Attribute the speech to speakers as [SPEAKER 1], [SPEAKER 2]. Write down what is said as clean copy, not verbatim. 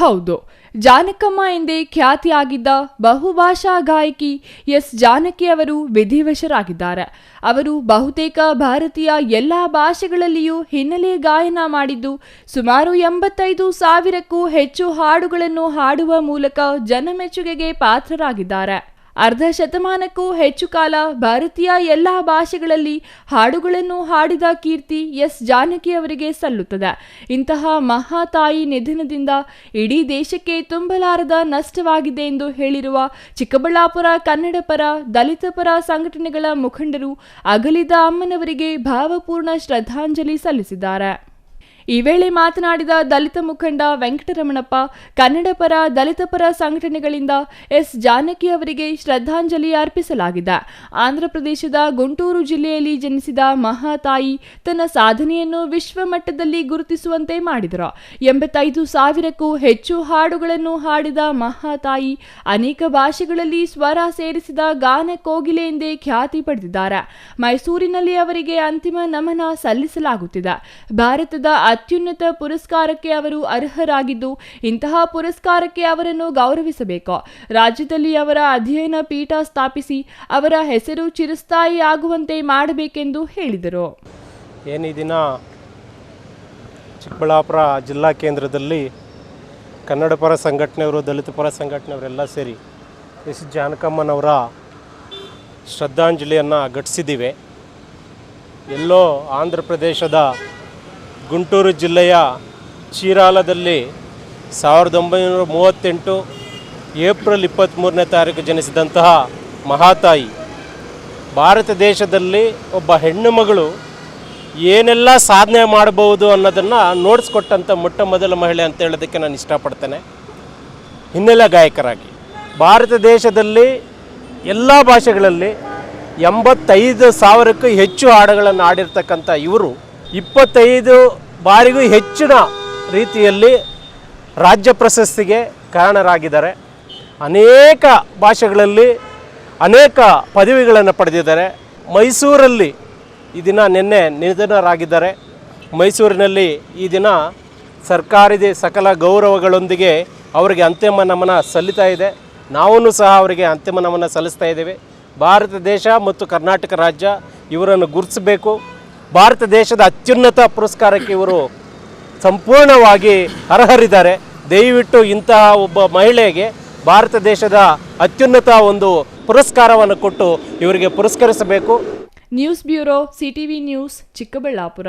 [SPEAKER 1] ಹೌದು, ಜಾನಕಮ್ಮ ಎಂದೇ ಖ್ಯಾತಿಯಾಗಿದ್ದ ಬಹುಭಾಷಾ ಗಾಯಕಿ ಎಸ್ ಜಾನಕಿ ಅವರು ವಿಧಿವಶರಾಗಿದ್ದಾರೆ. ಅವರು ಬಹುತೇಕ ಭಾರತೀಯ ಎಲ್ಲಾ ಭಾಷೆಗಳಲ್ಲಿಯೂ ಹಿನ್ನೆಲೆ ಗಾಯನ ಮಾಡಿದ್ದು, ಸುಮಾರು 85,000ಕ್ಕೂ ಹೆಚ್ಚು ಹಾಡುಗಳನ್ನು ಹಾಡುವ ಮೂಲಕ ಜನಮೆಚ್ಚುಗೆಗೆ ಪಾತ್ರರಾಗಿದ್ದಾರೆ. ಅರ್ಧ ಶತಮಾನಕ್ಕೂ ಹೆಚ್ಚು ಕಾಲ ಭಾರತೀಯ ಎಲ್ಲಾ ಭಾಷೆಗಳಲ್ಲಿ ಹಾಡುಗಳನ್ನು ಹಾಡಿದ ಕೀರ್ತಿ ಎಸ್ ಜಾನಕಿ ಅವರಿಗೆ ಸಲ್ಲುತ್ತದೆ. ಇಂತಹ ಮಹಾತಾಯಿ ನಿಧನದಿಂದ ಇಡೀ ದೇಶಕ್ಕೆ ತುಂಬಲಾರದ ನಷ್ಟವಾಗಿದೆ ಎಂದು ಹೇಳಿರುವ ಚಿಕ್ಕಬಳ್ಳಾಪುರ ಕನ್ನಡ ಪರ, ದಲಿತ ಪರ ಸಂಘಟನೆಗಳ ಮುಖಂಡರು ಅಗಲಿದ ಅಮ್ಮನವರಿಗೆ ಭಾವಪೂರ್ಣ ಶ್ರದ್ಧಾಂಜಲಿ ಸಲ್ಲಿಸಿದ್ದಾರೆ. ಈ ವೇಳೆ ಮಾತನಾಡಿದ ದಲಿತ ಮುಖಂಡ ವೆಂಕಟರಮಣಪ್ಪ, ಕನ್ನಡ ಪರ, ದಲಿತ ಪರ ಸಂಘಟನೆಗಳಿಂದ ಎಸ್ ಜಾನಕಿ ಅವರಿಗೆ ಶ್ರದ್ಧಾಂಜಲಿ ಅರ್ಪಿಸಲಾಗಿದೆ. ಆಂಧ್ರಪ್ರದೇಶದ ಗುಂಟೂರು ಜಿಲ್ಲೆಯಲ್ಲಿ ಜನಿಸಿದ ಮಹಾತಾಯಿ ತನ್ನ ಸಾಧನೆಯನ್ನು ವಿಶ್ವಮಟ್ಟದಲ್ಲಿ ಗುರುತಿಸುವಂತೆ ಮಾಡಿದರು. 85,000ಕ್ಕೂ ಹೆಚ್ಚು ಹಾಡುಗಳನ್ನು ಹಾಡಿದ ಮಹಾತಾಯಿ ಅನೇಕ ಭಾಷೆಗಳಲ್ಲಿ ಸ್ವರ ಸೇರಿಸಿದ ಗಾನ ಕೋಗಿಲೆ ಎಂದೇ ಖ್ಯಾತಿ ಪಡೆದಿದ್ದಾರೆ. ಮೈಸೂರಿನಲ್ಲಿ ಅವರಿಗೆ ಅಂತಿಮ ನಮನ ಸಲ್ಲಿಸಲಾಗುತ್ತಿದೆ. ಭಾರತದ ಅತ್ಯುನ್ನತ ಪುರಸ್ಕಾರಕ್ಕೆ ಅವರು ಅರ್ಹರಾಗಿದ್ದು, ಇಂತಹ ಪುರಸ್ಕಾರಕ್ಕೆ ಅವರನ್ನು ಗೌರವಿಸಬೇಕು. ರಾಜ್ಯದಲ್ಲಿ ಅವರ ಅಧ್ಯಯನ ಪೀಠ ಸ್ಥಾಪಿಸಿ ಅವರ ಹೆಸರು ಚಿರಸ್ಥಾಯಿ ಆಗುವಂತೆ ಮಾಡಬೇಕೆಂದು ಹೇಳಿದರು.
[SPEAKER 2] ಈ ದಿನ ಚಿಕ್ಕಬಳ್ಳಾಪುರ ಜಿಲ್ಲಾ ಕೇಂದ್ರದಲ್ಲಿ ಕನ್ನಡ ಪರ ಸಂಘಟನೆಯವರು, ದಲಿತ ಪರ ಸಂಘಟನೆಯವರೆಲ್ಲ ಸೇರಿ ಎಸ್ ಜಾನಕಮ್ಮನವರ ಶ್ರದ್ಧಾಂಜಲಿಯನ್ನು ಘಟಿಸಿದ್ದೀವಿ. ಎಲ್ಲೋ ಆಂಧ್ರ ಪ್ರದೇಶದ ಗುಂಟೂರು ಜಿಲ್ಲೆಯ ಚೀರಾಲದಲ್ಲಿ 1938 ಏಪ್ರಿಲ್ 23ನೇ ತಾರೀಕು ಜನಿಸಿದಂತಹ ಮಹಾತಾಯಿ ಭಾರತ ದೇಶದಲ್ಲಿ ಒಬ್ಬ ಹೆಣ್ಣು ಮಗಳು ಏನೆಲ್ಲ ಸಾಧನೆ ಮಾಡಬಹುದು ಅನ್ನೋದನ್ನು ನೋಡಿಸ್ಕೊಟ್ಟಂಥ ಮೊಟ್ಟ ಮೊದಲ ಮಹಿಳೆ ಅಂತ ಹೇಳೋದಕ್ಕೆ ನಾನು ಇಷ್ಟಪಡ್ತೇನೆ. ಹಿನ್ನೆಲೆ ಗಾಯಕರಾಗಿ ಭಾರತ ದೇಶದಲ್ಲಿ ಎಲ್ಲ ಭಾಷೆಗಳಲ್ಲಿ 85,000ಕ್ಕೂ ಹೆಚ್ಚು ಹಾಡುಗಳನ್ನು ಹಾಡಿರ್ತಕ್ಕಂಥ ಇವರು 25 ಬಾರಿಗೂ ಹೆಚ್ಚಿನ ರೀತಿಯಲ್ಲಿ ರಾಜ್ಯ ಪ್ರಶಸ್ತಿಗೆ ಕಾರಣರಾಗಿದ್ದಾರೆ. ಅನೇಕ ಭಾಷೆಗಳಲ್ಲಿ ಅನೇಕ ಪದವಿಗಳನ್ನು ಪಡೆದಿದ್ದಾರೆ. ಮೈಸೂರಲ್ಲಿ ಈ ದಿನ ನಿನ್ನೆ ನಿಧನರಾಗಿದ್ದಾರೆ. ಮೈಸೂರಿನಲ್ಲಿ ಈ ದಿನ ಸರ್ಕಾರಿ ಸಕಲ ಗೌರವಗಳೊಂದಿಗೆ ಅವರಿಗೆ ಅಂತಿಮ ನಮನ ಸಲ್ಲಿತಾ ಇದೆ. ನಾವೂ ಸಹ ಅವರಿಗೆ ಅಂತಿಮ ನಮನ ಸಲ್ಲಿಸ್ತಾ ಇದ್ದೇವೆ. ಭಾರತ ದೇಶ ಮತ್ತು ಕರ್ನಾಟಕ ರಾಜ್ಯ ಇವರನ್ನು ಗುರುತಿಸಬೇಕು. ಭಾರತ ದೇಶದ ಅತ್ಯುನ್ನತ ಪುರಸ್ಕಾರಕ್ಕೆ ಇವರು ಸಂಪೂರ್ಣವಾಗಿ ಅರ್ಹರಿದ್ದಾರೆ. ದಯವಿಟ್ಟು ಇಂತಹ ಒಬ್ಬ ಮಹಿಳೆಗೆ ಭಾರತ ದೇಶದ ಅತ್ಯುನ್ನತ ಒಂದು ಪುರಸ್ಕಾರವನ್ನು ಕೊಟ್ಟು ಇವರಿಗೆ ಪುರಸ್ಕರಿಸಬೇಕು.
[SPEAKER 1] News bureau, CTV news, Chikkaballapur.